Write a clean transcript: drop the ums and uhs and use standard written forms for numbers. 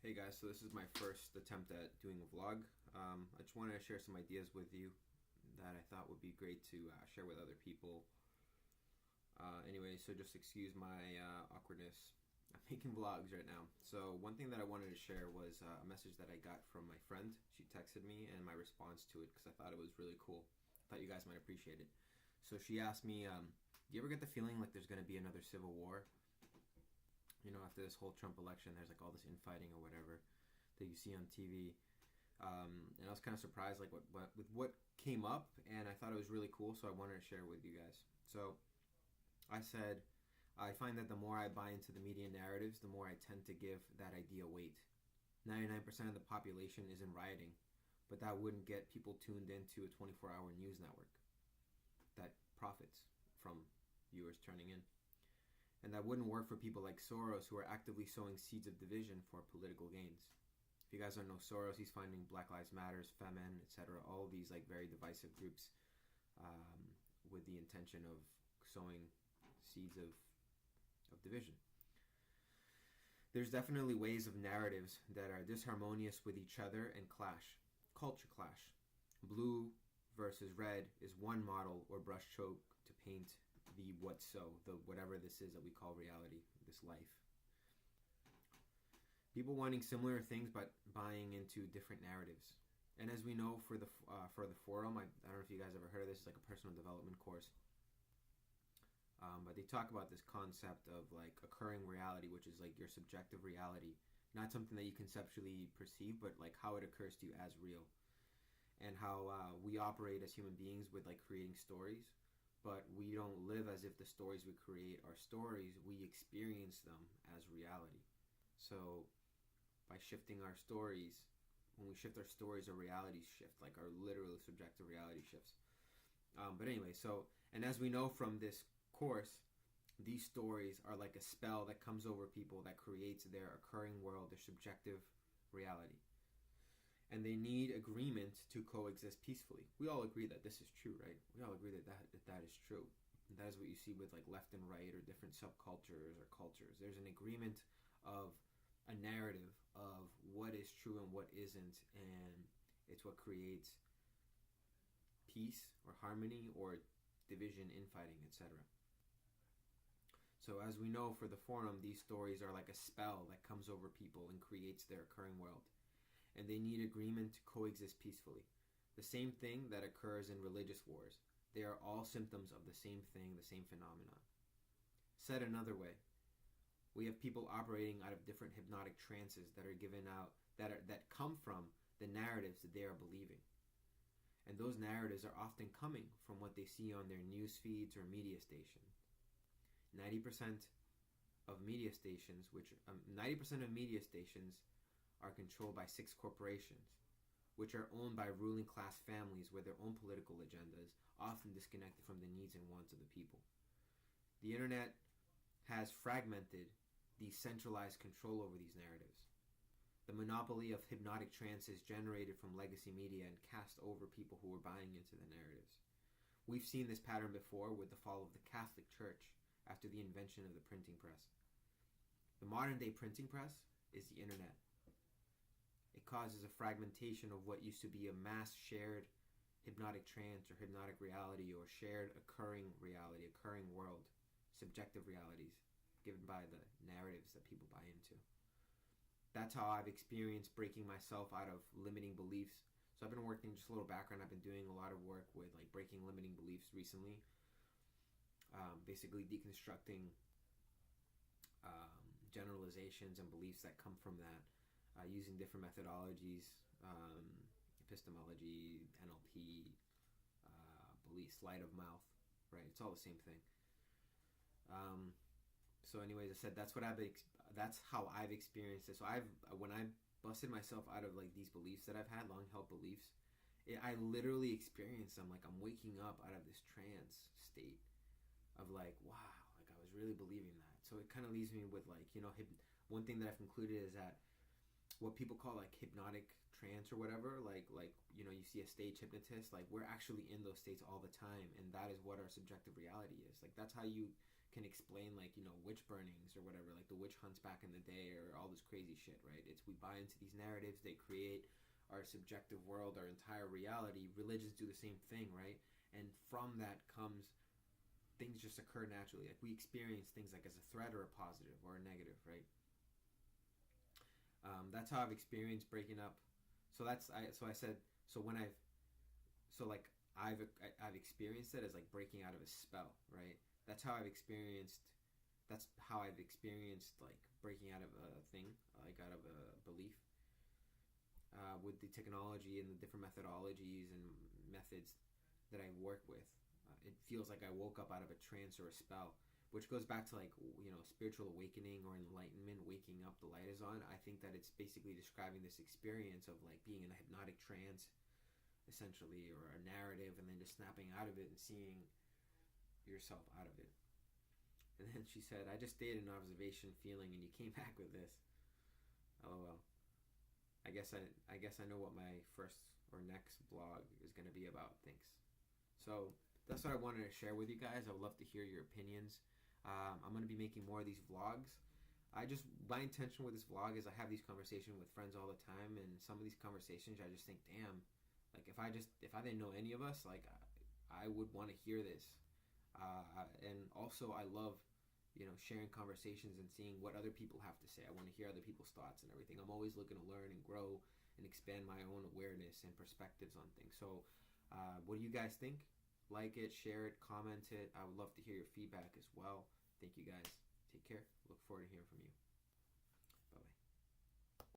Hey guys, so this is my first attempt at doing a vlog. I just wanted to share some ideas with you that I thought would be great to share with other people. Anyway, so just excuse my awkwardness. I'm making vlogs right now. So one thing that I wanted to share was a message that I got from my friend. She texted me and my response to it because I thought it was really cool. I thought you guys might appreciate it. So she asked me, do you ever get the feeling like there's going to be another civil war? You know, after this whole Trump election, there's like all this infighting or whatever that you see on TV. And I was kind of surprised like with what came up, and I thought it was really cool, so I wanted to share it with you guys. So I said, I find that the more I buy into the media narratives, the more I tend to give that idea weight. 99% of the population isn't rioting, but that wouldn't get people tuned into a 24-hour news network that profits from viewers turning in. And that wouldn't work for people like Soros, who are actively sowing seeds of division for political gains. If you guys don't know Soros, he's finding Black Lives Matters, Femen, etc., all of these like very divisive groups with the intention of sowing seeds of division. There's definitely ways of narratives that are disharmonious with each other and clash. Culture clash. Blue versus red is one model or brushstroke to paint the whatever this is that we call reality, this life. People wanting similar things but buying into different narratives. And as we know, for the forum, I don't know if you guys ever heard of this. It's like a personal development course. But they talk about this concept of like occurring reality, which is like your subjective reality, not something that you conceptually perceive, but like how it occurs to you as real, and how we operate as human beings with like creating stories. But we don't live as if the stories we create are stories. We experience them as reality. So by shifting our stories, when we shift our stories, our realities shift, like our literal subjective reality shifts. But anyway, and as we know from this course, these stories are like a spell that comes over people that creates their occurring world, their subjective reality. And they need agreement to coexist peacefully. We all agree that this is true, right? We all agree that is true. And that is what you see with like left and right or different subcultures or cultures. There's an agreement of a narrative of what is true and what isn't, and it's what creates peace or harmony or division, infighting, etc. So as we know for the forum, these stories are like a spell that comes over people and creates their occurring world. And they need agreement to coexist peacefully. The same thing that occurs in religious wars. They are all symptoms of the same thing, the same phenomenon. Said another way, we have people operating out of different hypnotic trances that are given out, that come from the narratives that they are believing. And those narratives are often coming from what they see on their news feeds or media stations. 90% of media stations, 90% of media stations are controlled by 6 corporations, which are owned by ruling class families with their own political agendas, often disconnected from the needs and wants of the people. The Internet has fragmented the centralized control over these narratives. The monopoly of hypnotic trances generated from legacy media and cast over people who were buying into the narratives. We've seen this pattern before with the fall of the Catholic Church after the invention of the printing press. The modern day printing press is the Internet. It causes a fragmentation of what used to be a mass shared hypnotic trance or hypnotic reality or shared occurring reality, occurring world, subjective realities given by the narratives that people buy into. That's how I've experienced breaking myself out of limiting beliefs. So I've been working, just a little background, I've been doing a lot of work with like breaking limiting beliefs recently. Basically deconstructing generalizations and beliefs that come from that. Using different methodologies, epistemology, NLP, belief, sleight of mouth, right? It's all the same thing. So, anyways, I said that's how I've experienced it. So when I busted myself out of like these beliefs that I've had, long-held beliefs, I literally experienced them. Like I'm waking up out of this trance state of like, wow, like I was really believing that. So it kind of leaves me with like, you know, one thing that I've concluded is that what people call like hypnotic trance or whatever, like you know, you see a stage hypnotist, like we're actually in those states all the time, and that is what our subjective reality is. Like that's how you can explain like, you know, witch burnings or whatever, like the witch hunts back in the day or all this crazy shit, right? It's we buy into these narratives, they create our subjective world, our entire reality. Religions do the same thing, right? And from that comes things just occur naturally. Like we experience things like as a threat or a positive or a negative, right? That's how I've experienced breaking up. So I said so when I've experienced it as like breaking out of a spell, right? That's how I've experienced. That's how I've experienced like breaking out of a thing, like out of a belief. With the technology and the different methodologies and methods that I work with, it feels like I woke up out of a trance or a spell, which goes back to like, you know, spiritual awakening or enlightenment, waking up, the light is on. I think that it's basically describing this experience of like being in a hypnotic trance, essentially, or a narrative, and then just snapping out of it and seeing yourself out of it. And then she said, I just stayed in observation feeling and you came back with this. LOL. I guess I know what my first or next vlog is going to be about. Thanks. So that's what I wanted to share with you guys. I would love to hear your opinions. I'm going to be making more of these vlogs. My intention with this vlog is I have these conversations with friends all the time, and some of these conversations I just think, damn, like if I didn't know any of us, like I would want to hear this. And also I love, you know, sharing conversations and seeing what other people have to say. I want to hear other people's thoughts and everything. I'm always looking to learn and grow and expand my own awareness and perspectives on things. So what do you guys think? Like it, share it, comment it. I would love to hear your feedback as well. Thank you guys. Take care. Look forward to hearing from you.